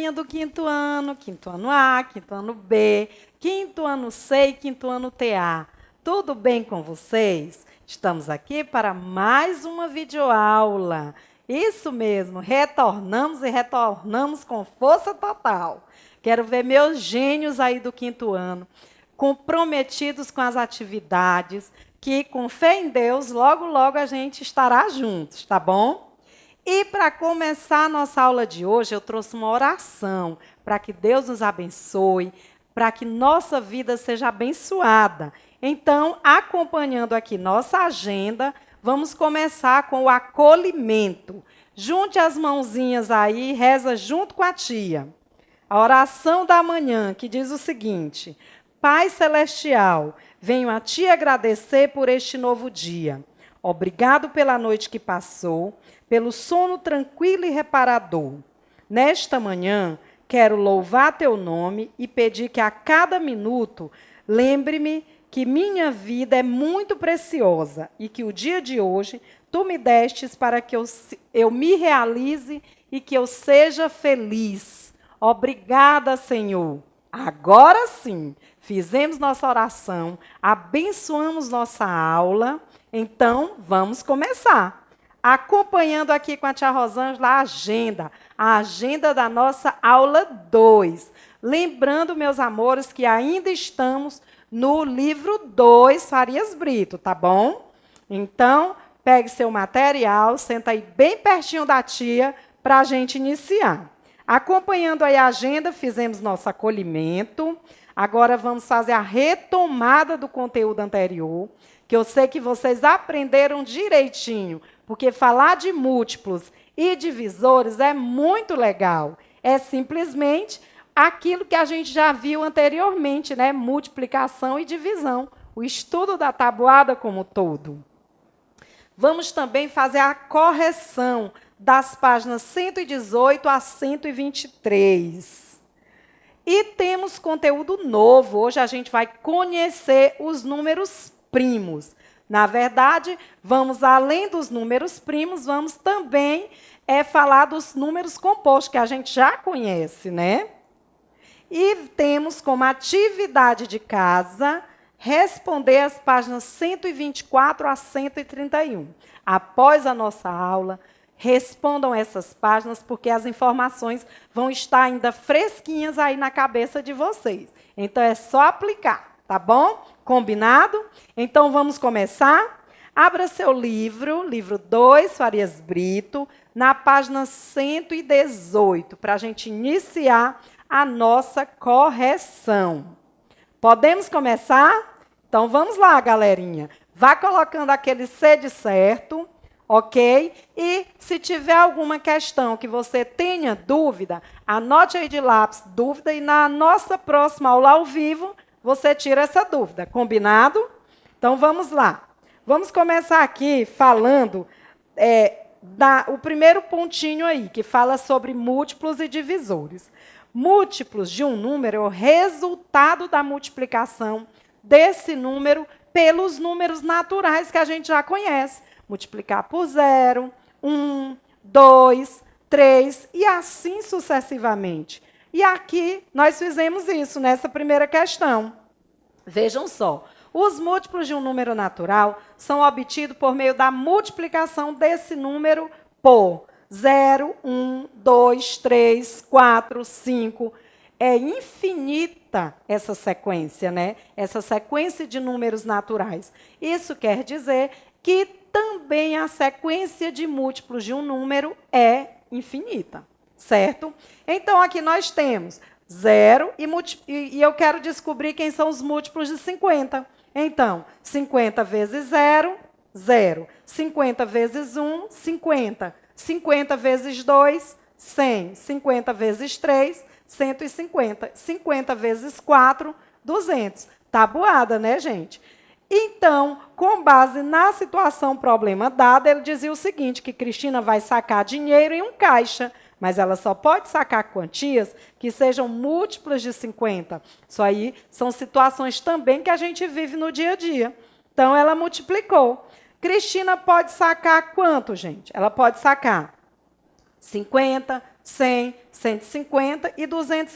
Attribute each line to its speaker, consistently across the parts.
Speaker 1: turminha do quinto ano A, quinto ano B, quinto ano C e quinto ano TA. Tudo bem com vocês? Estamos aqui para mais uma videoaula. Isso mesmo, retornamos e retornamos com força total. Quero ver meus gênios aí do quinto ano, comprometidos com as atividades, que com fé em Deus, logo, logo a gente estará juntos, tá bom? E para começar a nossa aula de hoje, eu trouxe uma oração para que Deus nos abençoe, para que nossa vida seja abençoada. Então, acompanhando aqui nossa agenda, vamos começar com o acolhimento. Junte as mãozinhas aí, reza junto com a tia. A oração da manhã, que diz o seguinte: Pai Celestial, venho a Ti agradecer por este novo dia. Obrigado pela noite que passou, pelo sono tranquilo e reparador. Nesta manhã, quero louvar Teu nome e pedir que a cada minuto lembre-me que minha vida é muito preciosa e que o dia de hoje Tu me destes para que eu me realize e que eu seja feliz. Obrigada, Senhor. Agora sim, fizemos nossa oração, abençoamos nossa aula, então vamos começar. Acompanhando aqui com a tia Rosângela a agenda da nossa aula 2. Lembrando, meus amores, que ainda estamos no livro 2, Farias Brito, tá bom? Então, pegue seu material, senta aí bem pertinho da tia para a gente iniciar. Acompanhando aí a agenda, fizemos nosso acolhimento. Agora vamos fazer a retomada do conteúdo anterior, que eu sei que vocês aprenderam direitinho, porque falar de múltiplos e divisores é muito legal. É simplesmente aquilo que a gente já viu anteriormente, né? Multiplicação e divisão, o estudo da tabuada como todo. Vamos também fazer a correção das páginas 118 a 123. E temos conteúdo novo. Hoje a gente vai conhecer os números primos. Na verdade, vamos além dos números primos, vamos também falar dos números compostos, que a gente já conhece, né? E temos como atividade de casa responder as páginas 124 a 131. Após a nossa aula, respondam essas páginas, porque as informações vão estar ainda fresquinhas aí na cabeça de vocês. Então, é só aplicar, tá bom? Combinado? Então, vamos começar? Abra seu livro, livro 2, Farias Brito, na página 118, para a gente iniciar a nossa correção. Podemos começar? Então, vamos lá, galerinha. Vá colocando aquele C de certo, ok? E se tiver alguma questão que você tenha dúvida, anote aí de lápis dúvida e na nossa próxima aula ao vivo, você tira essa dúvida. Combinado? Então, vamos lá. Vamos começar aqui falando o primeiro pontinho aí, que fala sobre múltiplos e divisores. Múltiplos de um número é o resultado da multiplicação desse número pelos números naturais que a gente já conhece. Multiplicar por 0, 1, 2, 3 e assim sucessivamente. E aqui nós fizemos isso nessa primeira questão. Vejam só, os múltiplos de um número natural são obtidos por meio da multiplicação desse número por 0, 1, 2, 3, 4, 5. É infinita essa sequência, né? Essa sequência de números naturais. Isso quer dizer que também a sequência de múltiplos de um número é infinita, certo? Então, aqui nós temos 0 e eu quero descobrir quem são os múltiplos de 50. Então, 50 vezes 0, 0. 50 vezes 1, 50. 50 vezes 2, 100. 50 vezes 3, 150. 50 vezes 4, 200. Tabuada, né, gente? Então, com base na situação problema dada, ele dizia o seguinte, que Cristina vai sacar dinheiro em um caixa, mas ela só pode sacar quantias que sejam múltiplas de 50. Isso aí são situações também que a gente vive no dia a dia. Então, ela multiplicou. Cristina pode sacar quanto, gente? Ela pode sacar 50, 100, 150 e R$ 200.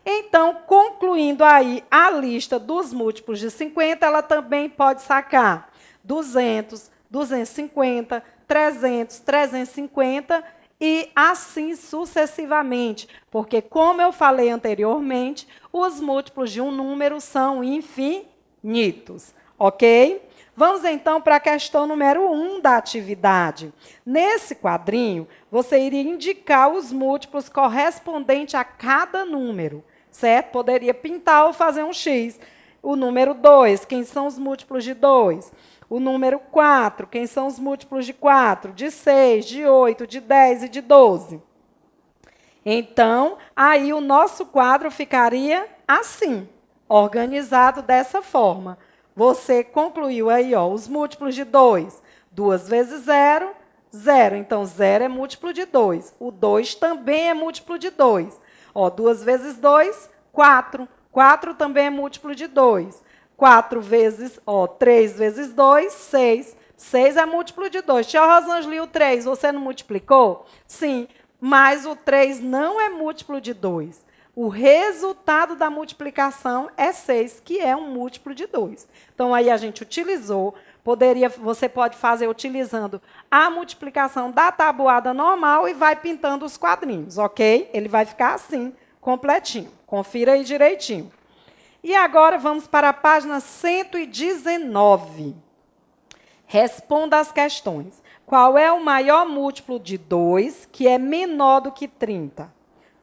Speaker 1: Então, concluindo aí a lista dos múltiplos de 50, ela também pode sacar 200, 250, 300, 350 e assim sucessivamente. Porque, como eu falei anteriormente, os múltiplos de um número são infinitos, ok? Vamos então para a questão número 1 da atividade. Nesse quadrinho, você iria indicar os múltiplos correspondentes a cada número, certo? Poderia pintar ou fazer um X. O número 2, quem são os múltiplos de 2? O número 4, quem são os múltiplos de 4? De 6, de 8, de 10 e de 12. Então, aí o nosso quadro ficaria assim, organizado dessa forma. Você concluiu aí, ó, os múltiplos de 2. 2 vezes 0, 0. Então, 0 é múltiplo de 2. O 2 também é múltiplo de 2. Ó, 2 vezes 2, 4. 4 também é múltiplo de 2. 4 vezes, ó, 3 vezes 2, 6. 6 é múltiplo de 2. Tia Rosângela, o 3, você não multiplicou? Sim, mas o 3 não é múltiplo de 2. O resultado da multiplicação é 6, que é um múltiplo de 2. Então, aí a gente utilizou, você pode fazer utilizando a multiplicação da tabuada normal e vai pintando os quadrinhos, ok? Ele vai ficar assim, completinho. Confira aí direitinho. E agora vamos para a página 119. Responda as questões. Qual é o maior múltiplo de 2 que é menor do que 30?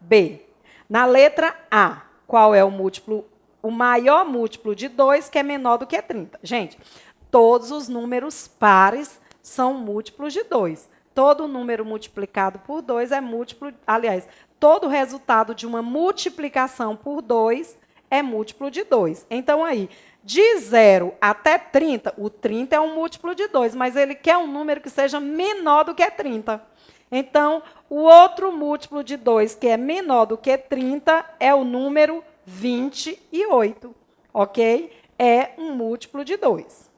Speaker 1: B. Na letra A, qual é o maior múltiplo de 2 que é menor do que 30? Gente, todos os números pares são múltiplos de 2. Todo número multiplicado por 2 é múltiplo, aliás, todo resultado de uma multiplicação por 2 é múltiplo de 2. Então, aí, de 0 até 30, o 30 é um múltiplo de 2, mas ele quer um número que seja menor do que 30. Então, o outro múltiplo de 2, que é menor do que 30, é o número 28, ok? É um múltiplo de 2.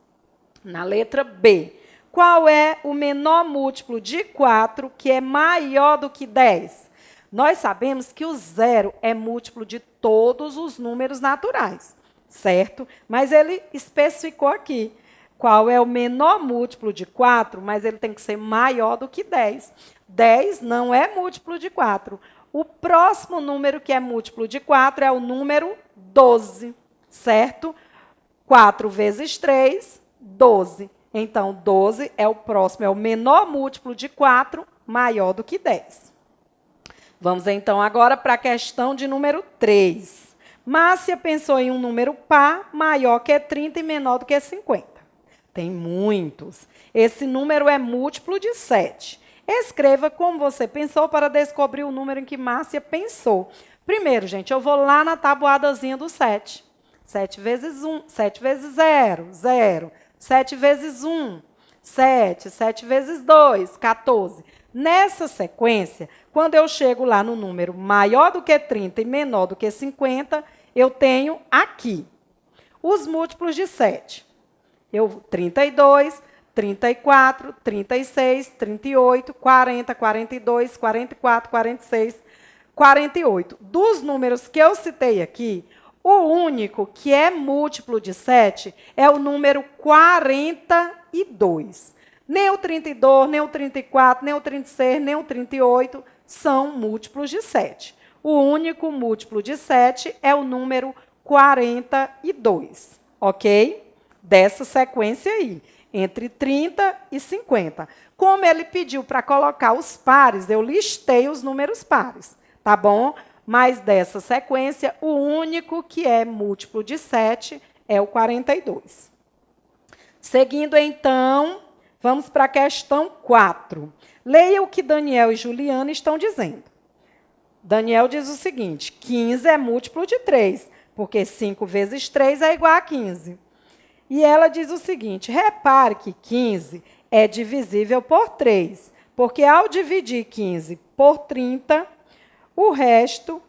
Speaker 1: Na letra B, qual é o menor múltiplo de 4 que é maior do que 10? Nós sabemos que o 0 é múltiplo de todos os números naturais, certo? Mas ele especificou aqui. Qual é o menor múltiplo de 4, mas ele tem que ser maior do que 10. 10 não é múltiplo de 4. O próximo número que é múltiplo de 4 é o número 12, certo? 4 vezes 3, 12. Então, 12 é o próximo, é o menor múltiplo de 4, maior do que 10. Vamos, então, agora para a questão de número 3. Márcia pensou em um número par maior que 30 e menor do que 50. Tem muitos. Esse número é múltiplo de 7. Escreva como você pensou para descobrir o número em que Márcia pensou. Primeiro, gente, eu vou lá na tabuadazinha do 7. 7 vezes 1, 7 vezes 0, 0. 7 vezes 1, 7. 7 vezes 2, 14. Nessa sequência, quando eu chego lá no número maior do que 30 e menor do que 50, eu tenho aqui os múltiplos de 7. 32, 34, 36, 38, 40, 42, 44, 46, 48. Dos números que eu citei aqui, o único que é múltiplo de 7 é o número 42. Nem o 32, nem o 34, nem o 36, nem o 38 são múltiplos de 7. O único múltiplo de 7 é o número 42, ok? Dessa sequência aí, entre 30 e 50. Como ele pediu para colocar os pares, eu listei os números pares, tá bom? Mas dessa sequência, o único que é múltiplo de 7 é o 42. Seguindo, então, vamos para a questão 4. Leia o que Daniel e Juliana estão dizendo. Daniel diz o seguinte: 15 é múltiplo de 3, porque 5 vezes 3 é igual a 15. E ela diz o seguinte: repare que 15 é divisível por 3, porque ao dividir 15 por 30, o resto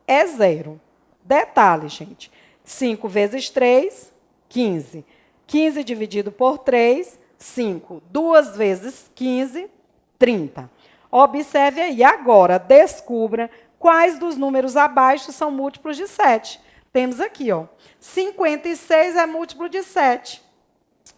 Speaker 1: é 0. Detalhe, gente. 5 vezes 3, 15. 15 dividido por 3, 5. 2 vezes 15, 30. Observe aí. Agora, descubra quais dos números abaixo são múltiplos de 7. Temos aqui, ó, 56 é múltiplo de 7.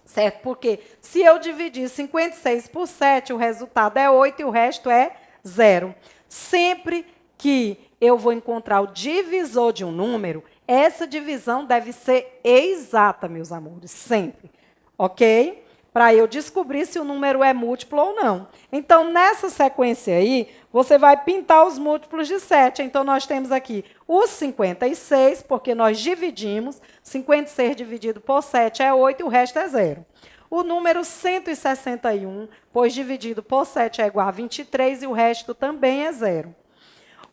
Speaker 1: Certo? Porque se eu dividir 56 por 7, o resultado é 8 e o resto é 0. Sempre que eu vou encontrar o divisor de um número, essa divisão deve ser exata, meus amores, sempre. Ok? Para eu descobrir se o número é múltiplo ou não. Então, nessa sequência aí, você vai pintar os múltiplos de 7. Então, nós temos aqui os 56, porque nós dividimos. 56 dividido por 7 é 8 e o resto é 0. O número 161, pois dividido por 7 é igual a 23 e o resto também é 0.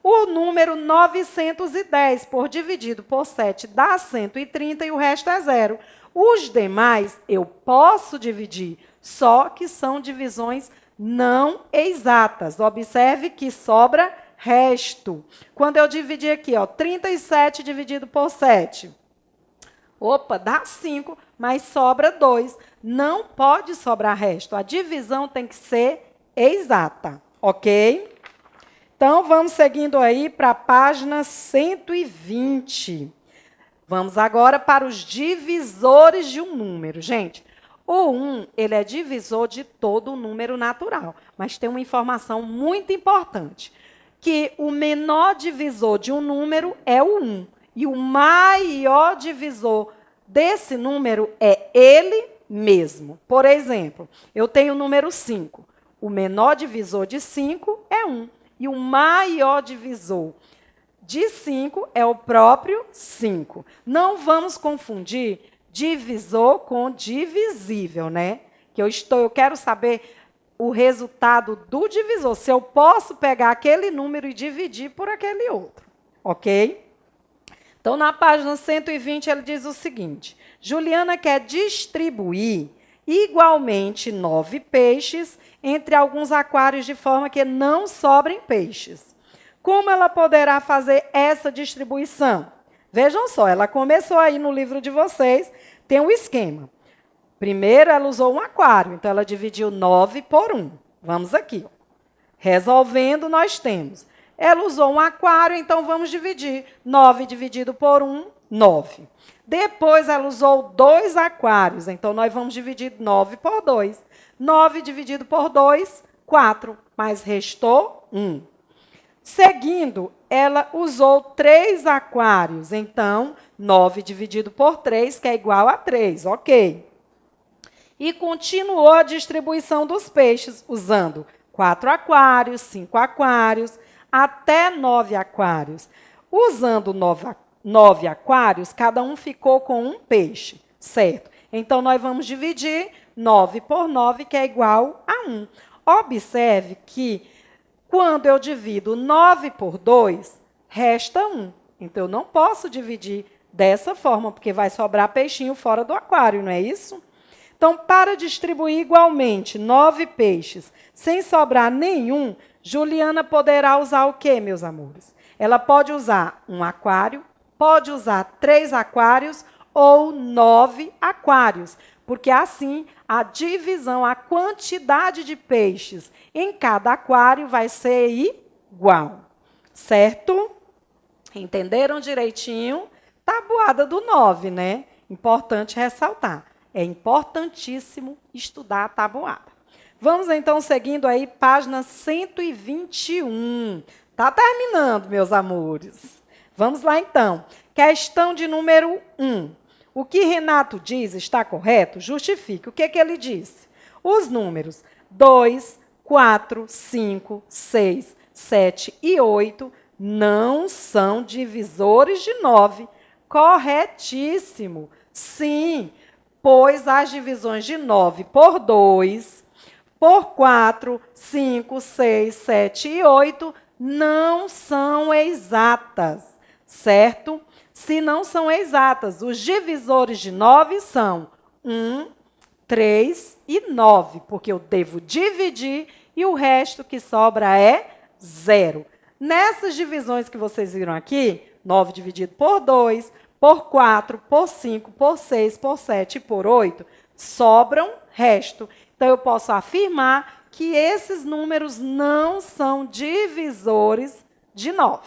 Speaker 1: O número 910, por dividido por 7, dá 130 e o resto é 0. Os demais eu posso dividir, só que são divisões não exatas. Observe que sobra resto. Quando eu dividir aqui, ó, 37 dividido por 7, opa, dá 5, mas sobra 2. Não pode sobrar resto. A divisão tem que ser exata, ok? Então, vamos seguindo aí para a página 120. Vamos agora para os divisores de um número. Gente, o 1, ele é divisor de todo o número natural. Mas tem uma informação muito importante, que o menor divisor de um número é o 1. E o maior divisor desse número é ele mesmo. Por exemplo, eu tenho o número 5. O menor divisor de 5 é 1. E o maior divisor de 5 é o próprio 5. Não vamos confundir divisor com divisível, né? Eu quero saber o resultado do divisor, se eu posso pegar aquele número e dividir por aquele outro, ok? Então, na página 120, ele diz o seguinte: Juliana quer distribuir igualmente 9 peixes entre alguns aquários de forma que não sobrem peixes. Como ela poderá fazer essa distribuição? Vejam só, ela começou aí no livro de vocês, tem um esquema. Primeiro, ela usou um aquário, então ela dividiu 9 por 1. Vamos aqui. Ó. Resolvendo, nós temos. Ela usou um aquário, então vamos dividir. 9 dividido por 1, 9. Depois, ela usou 2 aquários, então nós vamos dividir 9 por 2. 9 dividido por 2, 4, mas restou 1. Seguindo, ela usou 3 aquários, então 9 dividido por 3, que é igual a 3, ok. E continuou a distribuição dos peixes, usando 4 aquários, 5 aquários, até 9 aquários. Usando 9 aquários, cada um ficou com um peixe, certo? Então, nós vamos dividir 9 por 9, que é igual a 1. Observe que, quando eu divido 9 por 2, resta 1. Então, eu não posso dividir dessa forma, porque vai sobrar peixinho fora do aquário, não é isso? Então, para distribuir igualmente 9 peixes, sem sobrar nenhum, Juliana poderá usar o quê, meus amores? Ela pode usar um aquário, pode usar 3 aquários ou 9 aquários, porque assim a divisão, a quantidade de peixes em cada aquário vai ser igual, certo? Entenderam direitinho? Tabuada do 9, né? Importante ressaltar. É importantíssimo estudar a tabuada. Vamos, então, seguindo aí, página 121. Está terminando, meus amores. Vamos lá, então. Questão de número 1. O que Renato diz está correto? Justifique. O que ele disse? Os números 2, 4, 5, 6, 7 e 8 não são divisores de 9. Corretíssimo. Sim, pois as divisões de 9 por 2, por 4, 5, 6, 7 e 8 não são exatas, certo? Se não são exatas, os divisores de 9 são 1, 3 e 9, porque eu devo dividir e o resto que sobra é 0. Nessas divisões que vocês viram aqui, 9 dividido por 2, por 4, por 5, por 6, por 7 e por 8, sobram resto. Então, eu posso afirmar que esses números não são divisores de 9.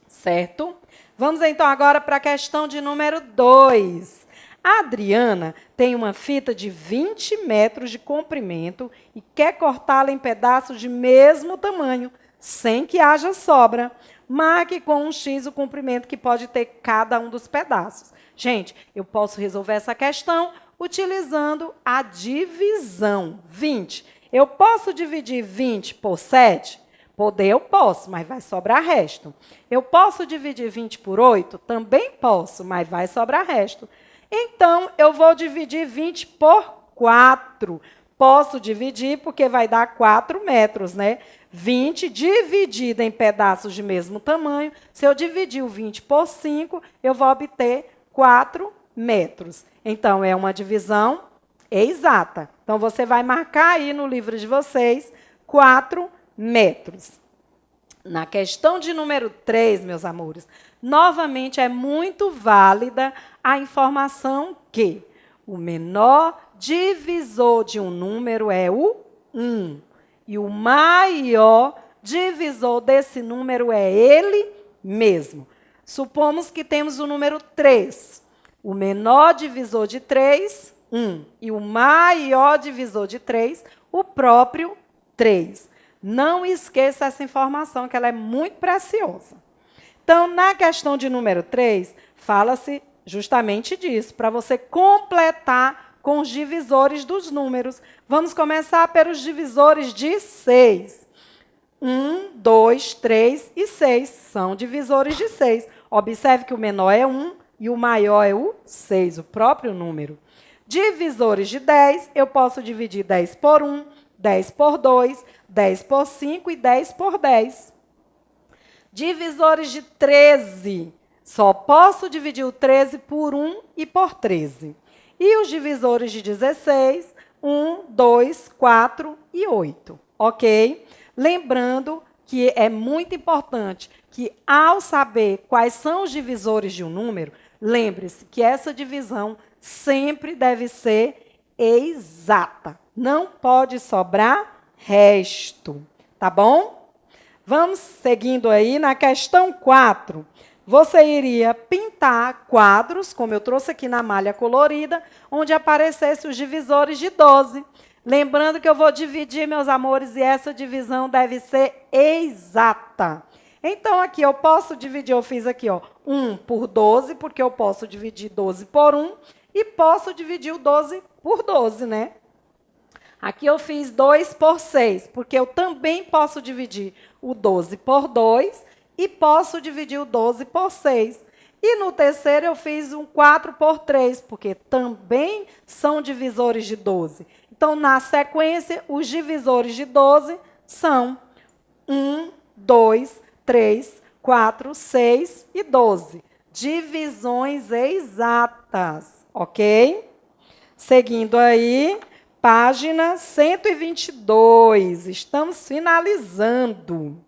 Speaker 1: Certo? Vamos então agora para a questão de número 2. A Adriana tem uma fita de 20 metros de comprimento e quer cortá-la em pedaços de mesmo tamanho, sem que haja sobra. Marque com um X o comprimento que pode ter cada um dos pedaços. Gente, eu posso resolver essa questão utilizando a divisão. 20. Eu posso dividir 20 por 7? Poder eu posso, mas vai sobrar resto. Eu posso dividir 20 por 8? Também posso, mas vai sobrar resto. Então, eu vou dividir 20 por 4. Posso dividir porque vai dar 4 metros, né? 20 dividido em pedaços de mesmo tamanho. Se eu dividir o 20 por 5, eu vou obter 4 metros. Então, é uma divisão exata. Então, você vai marcar aí no livro de vocês 4 metros. Na questão de número 3, meus amores, novamente é muito válida a informação que o menor divisor de um número é o 1. E o maior divisor desse número é ele mesmo. Supomos que temos o número 3. O menor divisor de 3, 1. E o maior divisor de 3, o próprio 3. Não esqueça essa informação, que ela é muito preciosa. Então, na questão de número 3, fala-se justamente disso, para você completar com os divisores dos números. Vamos começar pelos divisores de 6. 1, 2, 3 e 6 são divisores de 6. Observe que o menor é 1 e o maior é o 6, o próprio número. Divisores de 10, eu posso dividir 10 por 1, 10 por 2, 10 por 5 e 10 por 10. Divisores de 13, só posso dividir o 13 por 1 e por 13. E os divisores de 16, 1, 2, 4 e 8. Ok? Lembrando que é muito importante que, ao saber quais são os divisores de um número, lembre-se que essa divisão sempre deve ser exata. Não pode sobrar resto. Tá bom? Vamos seguindo aí na questão 4. Você iria pintar quadros, como eu trouxe aqui na malha colorida, onde aparecessem os divisores de 12. Lembrando que eu vou dividir, meus amores, e essa divisão deve ser exata. Então, aqui eu posso dividir, eu fiz aqui, ó, 1 por 12, porque eu posso dividir 12 por 1, e posso dividir o 12 por 12, né? Aqui eu fiz 2 por 6, porque eu também posso dividir o 12 por 2 e posso dividir o 12 por 6. E no terceiro eu fiz um 4 por 3, porque também são divisores de 12. Então, na sequência, os divisores de 12 são 1, 2, 3, 4, 6 e 12. Divisões exatas, ok? Seguindo aí, página 122. Estamos finalizando.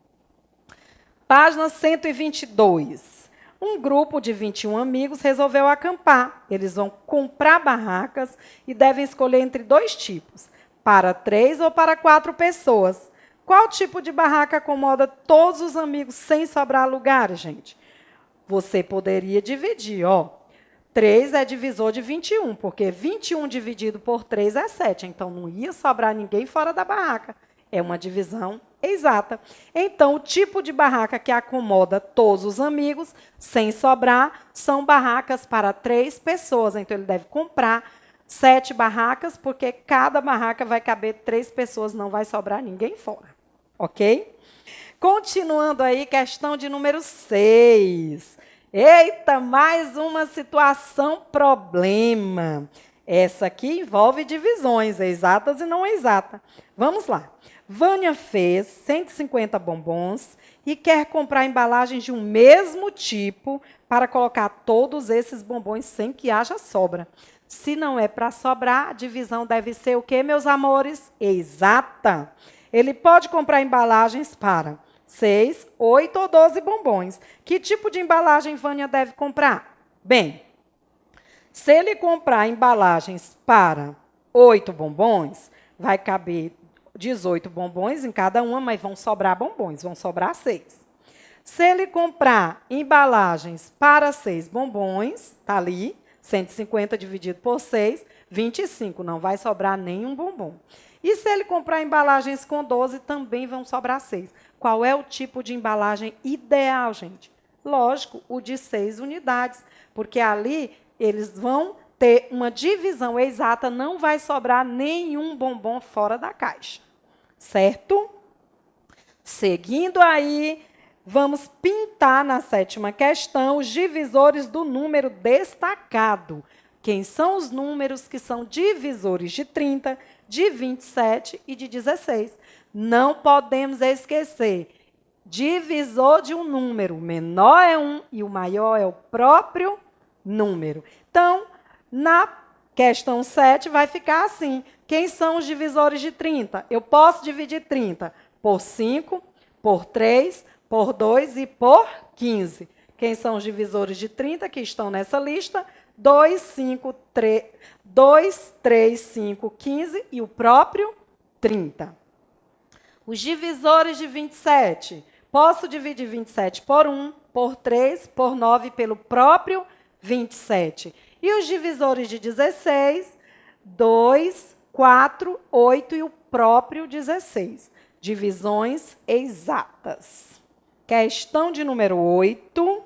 Speaker 1: Página 122. Um grupo de 21 amigos resolveu acampar. Eles vão comprar barracas e devem escolher entre 2 tipos, para 3 ou para 4 pessoas. Qual tipo de barraca acomoda todos os amigos sem sobrar lugar, gente? Você poderia dividir, ó. 3 é divisor de 21, porque 21 dividido por 3 é 7. Então, não ia sobrar ninguém fora da barraca. É uma divisão exata. Então, o tipo de barraca que acomoda todos os amigos, sem sobrar, são barracas para 3 pessoas. Então, ele deve comprar 7 barracas, porque cada barraca vai caber 3 pessoas, não vai sobrar ninguém fora. Ok? Continuando aí, questão de número 6. Eita, mais uma situação problema. Essa aqui envolve divisões, exatas e não exatas. Vamos lá. Vânia fez 150 bombons e quer comprar embalagens de um mesmo tipo para colocar todos esses bombons sem que haja sobra. Se não é para sobrar, a divisão deve ser o quê, meus amores? Exata. Ele pode comprar embalagens para 6, 8 ou 12 bombons. Que tipo de embalagem Vânia deve comprar? Bem, se ele comprar embalagens para 8 bombons, vai caber 18 bombons em cada uma, mas vão sobrar bombons, vão sobrar 6. Se ele comprar embalagens para 6 bombons, tá ali, 150 dividido por 6, 25, não vai sobrar nenhum bombom. E se ele comprar embalagens com 12, também vão sobrar 6. Qual é o tipo de embalagem ideal, gente? Lógico, o de 6 unidades, porque ali eles vão ter uma divisão exata, não vai sobrar nenhum bombom fora da caixa. Certo? Seguindo aí, vamos pintar na 7ª questão os divisores do número destacado. Quem são os números que são divisores de 30, de 27 e de 16? Não podemos esquecer, divisor de um número, o menor é 1 e o maior é o próprio número. Então, na questão 7 vai ficar assim. Quem são os divisores de 30? Eu posso dividir 30 por 5, por 3, por 2 e por 15. Quem são os divisores de 30 que estão nessa lista? 2, 3, 5, 15 e o próprio 30. Os divisores de 27. Posso dividir 27 por 1, por 3, por 9 e pelo próprio 27. E os divisores de 16, 2, 4, 8 e o próprio 16. Divisões exatas. Questão de número 8.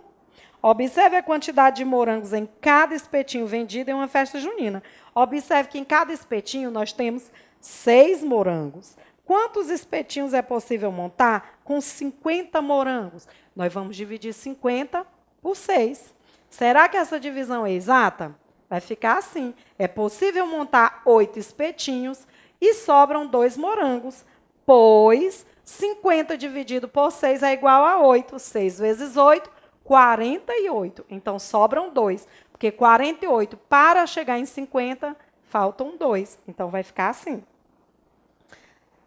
Speaker 1: Observe a quantidade de morangos em cada espetinho vendido em uma festa junina. Observe que em cada espetinho nós temos 6 morangos. Quantos espetinhos é possível montar com 50 morangos? Nós vamos dividir 50 por 6. Será que essa divisão é exata? Vai ficar assim. É possível montar 8 espetinhos e sobram 2 morangos, pois 50 dividido por 6 é igual a 8. 6 vezes 8, 48. Então, sobram 2, porque 48, para chegar em 50, faltam 2. Então, vai ficar assim.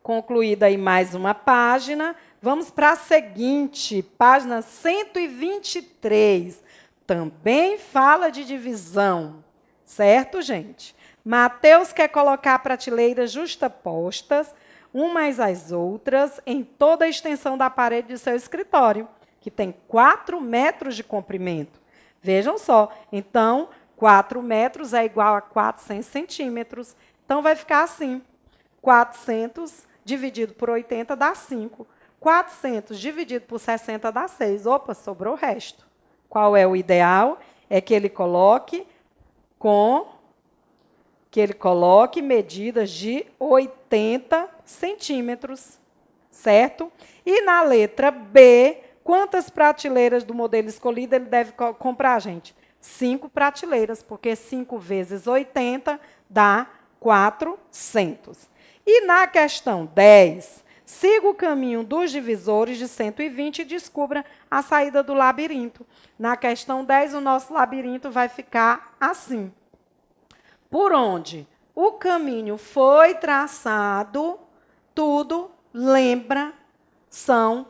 Speaker 1: Concluída aí mais uma página, vamos para a seguinte, página 123. Também fala de divisão, certo, gente? Mateus quer colocar prateleiras justapostas, umas às outras, em toda a extensão da parede de seu escritório, que tem 4 metros de comprimento. Vejam só, então, 4 metros é igual a 400 centímetros. Então, vai ficar assim, 400 dividido por 80 dá 5. 400 dividido por 60 dá 6. Opa, sobrou o resto. Qual é o ideal? É que ele coloque medidas de 80 centímetros, certo? E na letra B, quantas prateleiras do modelo escolhido ele deve comprar, gente? 5 prateleiras, porque 5 vezes 80 dá 400. E na questão 10, siga o caminho dos divisores de 120 e descubra a saída do labirinto. Na questão 10, o nosso labirinto vai ficar assim. Por onde o caminho foi traçado, tudo, lembra, são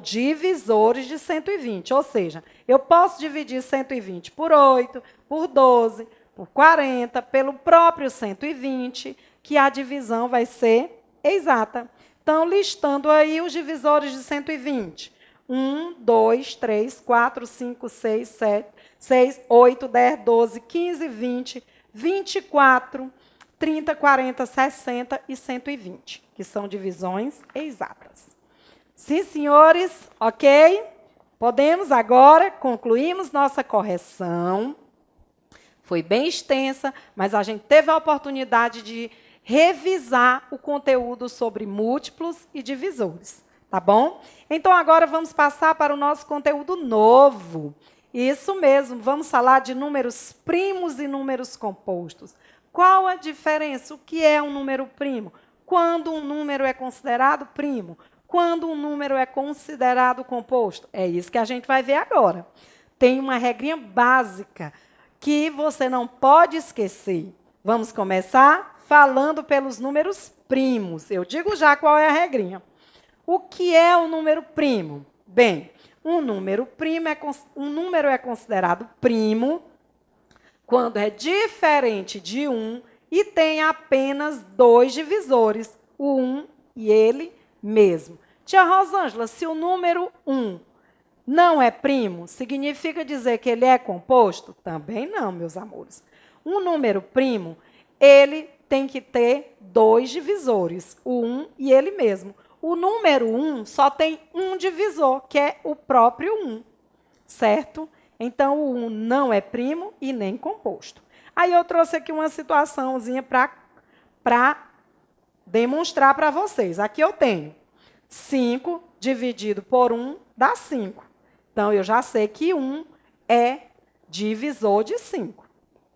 Speaker 1: divisores de 120. Ou seja, eu posso dividir 120 por 8, por 12, por 40, pelo próprio 120, que a divisão vai ser exata. Então, listando aí os divisores de 120. 1, 2, 3, 4, 5, 6, 7, 6, 8, 10, 12, 15, 20, 24, 30, 40, 60 e 120, que são divisões exatas. Sim, senhores? Ok? Podemos agora, concluímos nossa correção. Foi bem extensa, mas a gente teve a oportunidade de revisar o conteúdo sobre múltiplos e divisores, tá bom? Então, agora vamos passar para o nosso conteúdo novo. Isso mesmo, vamos falar de números primos e números compostos. Qual a diferença? O que é um número primo? Quando um número é considerado primo? Quando um número é considerado composto? É isso que a gente vai ver agora. Tem uma regrinha básica que você não pode esquecer. Vamos começar falando pelos números primos. Eu digo já qual é a regrinha. O que é um número primo? Bem, um número é considerado primo quando é diferente de 1 e tem apenas 2 divisores, o 1 e ele mesmo. Tia Rosângela, se o número 1 não é primo, significa dizer que ele é composto? Também não, meus amores. Um número primo, ele tem que ter 2 divisores, o 1 e ele mesmo. O número 1 só tem um divisor, que é o próprio 1, certo? Então, o 1 não é primo e nem composto. Aí eu trouxe aqui uma situaçãozinha para demonstrar para vocês. Aqui eu tenho 5 dividido por 1 dá 5. Então, eu já sei que 1 é divisor de 5.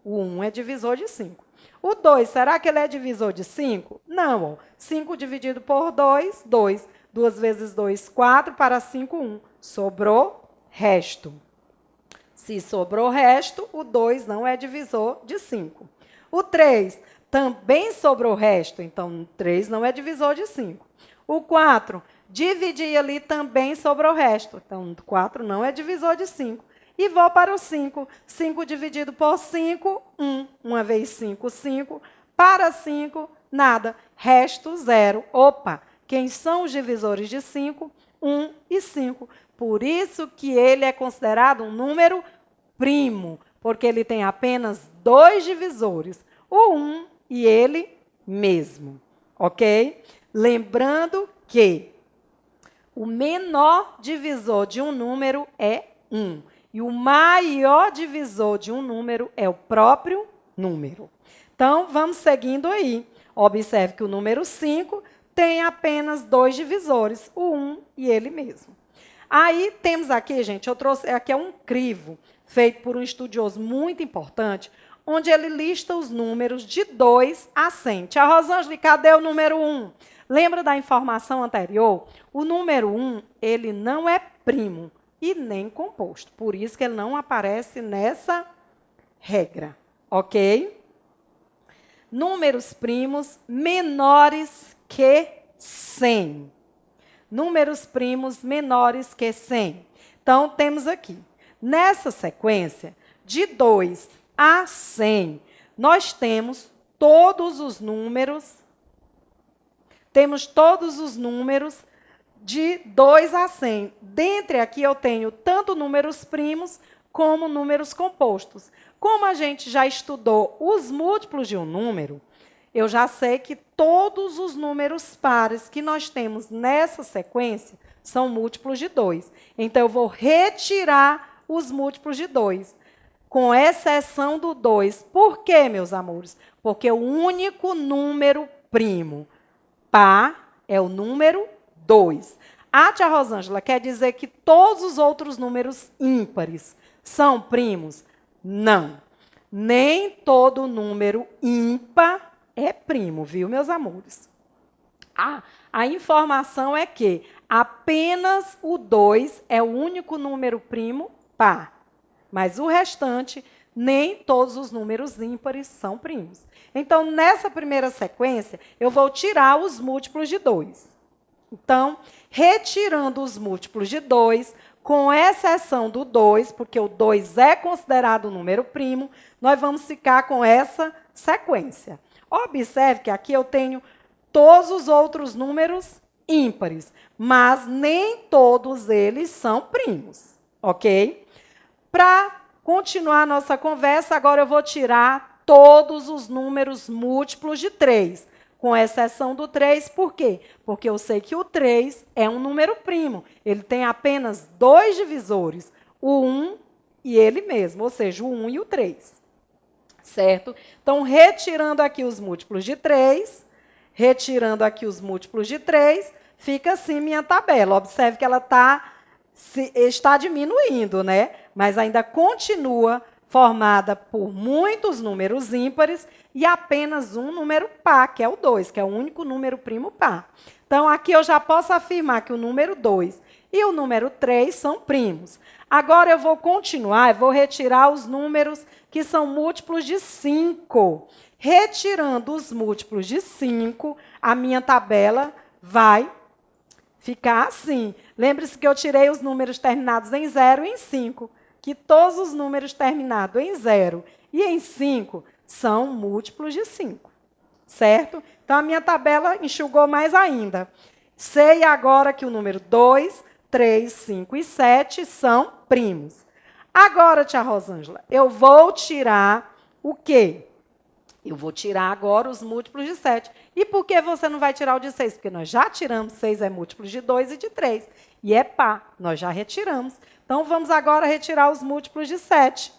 Speaker 1: O 1 é divisor de 5. O 2, será que ele é divisor de 5? Não. 5 dividido por 2, 2. 2 vezes 2, 4. Para 5, 1. Sobrou resto. Se sobrou resto, o 2 não é divisor de 5. O 3 também sobrou resto, então o 3 não é divisor de 5. O 4, dividir ali também sobrou resto, então o 4 não é divisor de 5. E vou para o 5. 5 dividido por 5, 1. 1 vez 5, 5. Para 5, nada. Resto, 0. Opa! Quem são os divisores de 5? 1 e 5. Por isso que ele é considerado um número primo, porque ele tem apenas 2 divisores, o 1 e ele mesmo. Ok? Lembrando que o menor divisor de um número é 1. E o maior divisor de um número é o próprio número. Então, vamos seguindo aí. Observe que o número 5 tem apenas 2 divisores, o 1 e ele mesmo. Aí, temos aqui, gente, eu trouxe aqui um crivo, feito por um estudioso muito importante, onde ele lista os números de 2 a 100. Tia Rosângela, cadê o número 1? Lembra da informação anterior? O número 1, ele não é primo e nem composto. Por isso que ele não aparece nessa regra, ok? Números primos menores que 100. Números primos menores que 100. Então, temos aqui, nessa sequência, de 2 a 100, nós temos todos os números de 2 a 100. Dentre aqui eu tenho tanto números primos como números compostos. Como a gente já estudou os múltiplos de um número, eu já sei que todos os números pares que nós temos nessa sequência são múltiplos de 2. Então, eu vou retirar os múltiplos de 2, com exceção do 2. Por quê, meus amores? Porque o único número primo par é o número 2. A tia Rosângela quer dizer que todos os outros números ímpares são primos? Não. Nem todo número ímpar é primo, viu, meus amores? A informação é que apenas o 2 é o único número primo par. Mas o restante, nem todos os números ímpares são primos. Então, nessa primeira sequência, eu vou tirar os múltiplos de 2. Então, retirando os múltiplos de 2, com exceção do 2, porque o 2 é considerado um número primo, nós vamos ficar com essa sequência. Observe que aqui eu tenho todos os outros números ímpares, mas nem todos eles são primos, ok? Para continuar a nossa conversa, agora eu vou tirar todos os números múltiplos de 3, com exceção do 3, por quê? Porque eu sei que o 3 é um número primo, ele tem apenas 2 divisores, o 1 e ele mesmo, ou seja, o 1 e o 3. Certo? Então, retirando aqui os múltiplos de 3, fica assim minha tabela. Observe que ela está diminuindo, né? Mas ainda continua formada por muitos números ímpares e apenas um número par, que é o 2, que é o único número primo par. Então, aqui eu já posso afirmar que o número 2 e o número 3 são primos. Agora eu vou continuar, vou retirar os números que são múltiplos de 5. Retirando os múltiplos de 5, a minha tabela vai ficar assim. Lembre-se que eu tirei os números terminados em 0 e em 5, que todos os números terminados em 0 e em 5 são múltiplos de 5. certo? Então, a minha tabela enxugou mais ainda. Sei agora que o número 2, 3, 5 e 7 são primos. Agora, tia Rosângela, eu vou tirar o quê? Eu vou tirar agora os múltiplos de 7. E por que você não vai tirar o de 6? Porque nós já tiramos, 6 é múltiplo de 2 e de 3. E é par, nós já retiramos. Então, vamos agora retirar os múltiplos de 7.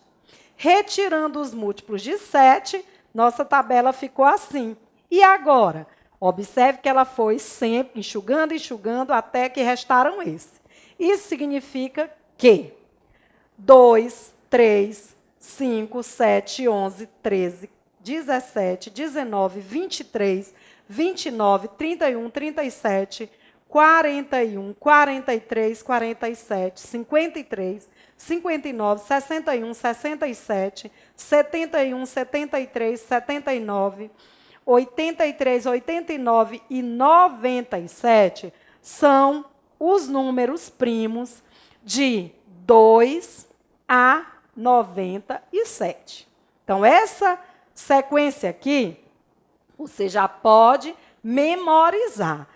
Speaker 1: Retirando os múltiplos de 7, nossa tabela ficou assim. E agora? Observe que ela foi sempre enxugando, enxugando, até que restaram esse. Isso significa que 2, 3, 5, 7, 11, 13, 17, 19, 23, 29, 31, 37, 41, 43, 47, 53, 59, 61, 67, 71, 73, 79, 83, 89 e 97 são os números primos de 2 a 97. Então, essa sequência aqui, você já pode memorizar.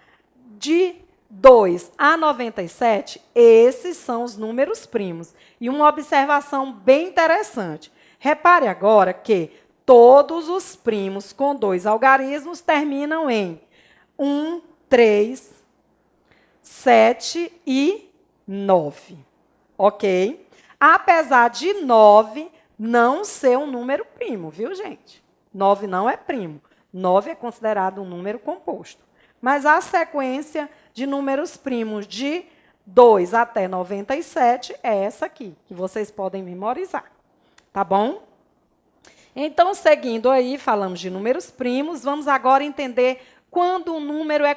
Speaker 1: De 2 a 97, esses são os números primos. E uma observação bem interessante. Repare agora que todos os primos com 2 algarismos terminam em 1, 3, 7 e 9. Ok? Apesar de 9 não ser um número primo, viu, gente? 9 não é primo. 9 é considerado um número composto. Mas a sequência de números primos de 2 até 97 é essa aqui, que vocês podem memorizar. Tá bom? Então, seguindo aí, falamos de números primos, vamos agora entender quando um número é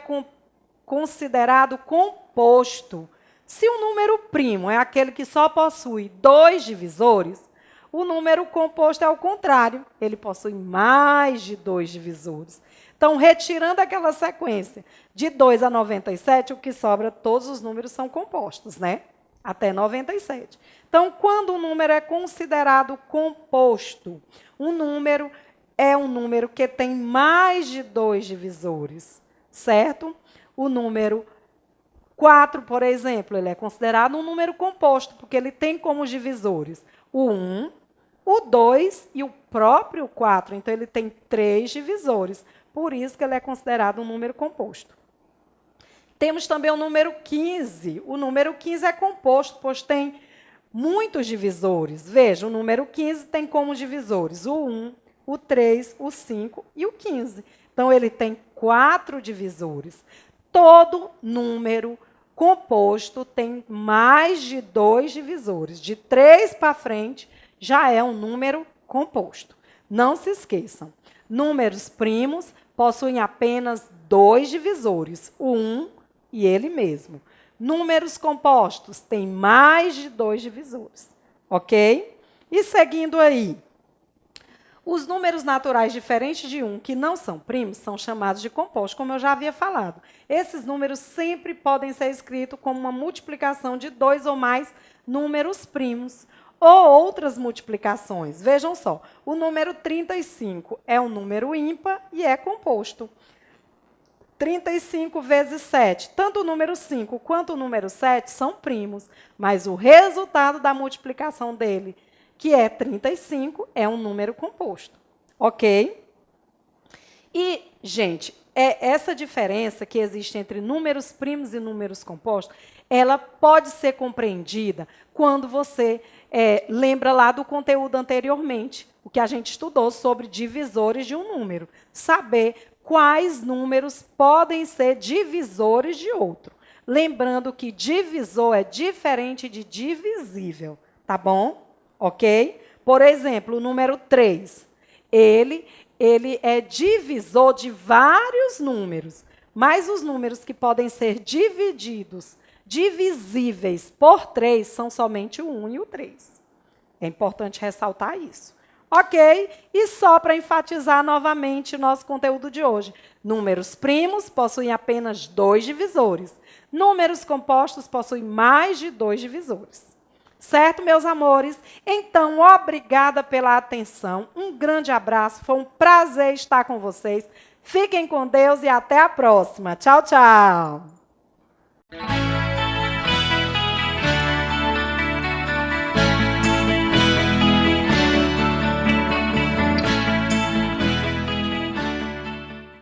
Speaker 1: considerado composto. Se o número primo é aquele que só possui 2 divisores, o número composto é o contrário, ele possui mais de 2 divisores. Então, retirando aquela sequência de 2 a 97, o que sobra, todos os números são compostos, né? Até 97. Então, quando um número é considerado composto, um número é um número que tem mais de 2 divisores, certo? O número 4, por exemplo, ele é considerado um número composto, porque ele tem como divisores o 1, o 2 e o próprio 4. Então, ele tem 3 divisores. Por isso que ele é considerado um número composto. Temos também o número 15. O número 15 é composto, pois tem muitos divisores. Veja, o número 15 tem como divisores o 1, o 3, o 5 e o 15. Então, ele tem 4 divisores. Todo número composto tem mais de 2 divisores. De 3 para frente, já é um número composto. Não se esqueçam, números primos possuem apenas 2 divisores, o 1 e ele mesmo. Números compostos têm mais de 2 divisores, ok? E seguindo aí, os números naturais diferentes de 1, que não são primos, são chamados de compostos, como eu já havia falado. Esses números sempre podem ser escritos como uma multiplicação de 2 ou mais números primos, ou outras multiplicações. Vejam só, o número 35 é um número ímpar e é composto. 35 vezes 7, tanto o número 5 quanto o número 7 são primos, mas o resultado da multiplicação dele, que é 35, é um número composto. Ok? E, gente, essa diferença que existe entre números primos e números compostos, ela pode ser compreendida quando você lembra lá do conteúdo anteriormente, o que a gente estudou sobre divisores de um número. Saber quais números podem ser divisores de outro. Lembrando que divisor é diferente de divisível, tá bom? Ok? Por exemplo, o número 3, ele é divisor de vários números, mas os números que podem ser divisíveis por 3 são somente o 1 e o 3. É importante ressaltar isso. Ok? E só para enfatizar novamente o nosso conteúdo de hoje. Números primos possuem apenas 2 divisores. Números compostos possuem mais de 2 divisores. Certo, meus amores? Então, obrigada pela atenção. Um grande abraço. Foi um prazer estar com vocês. Fiquem com Deus e até a próxima. Tchau, tchau.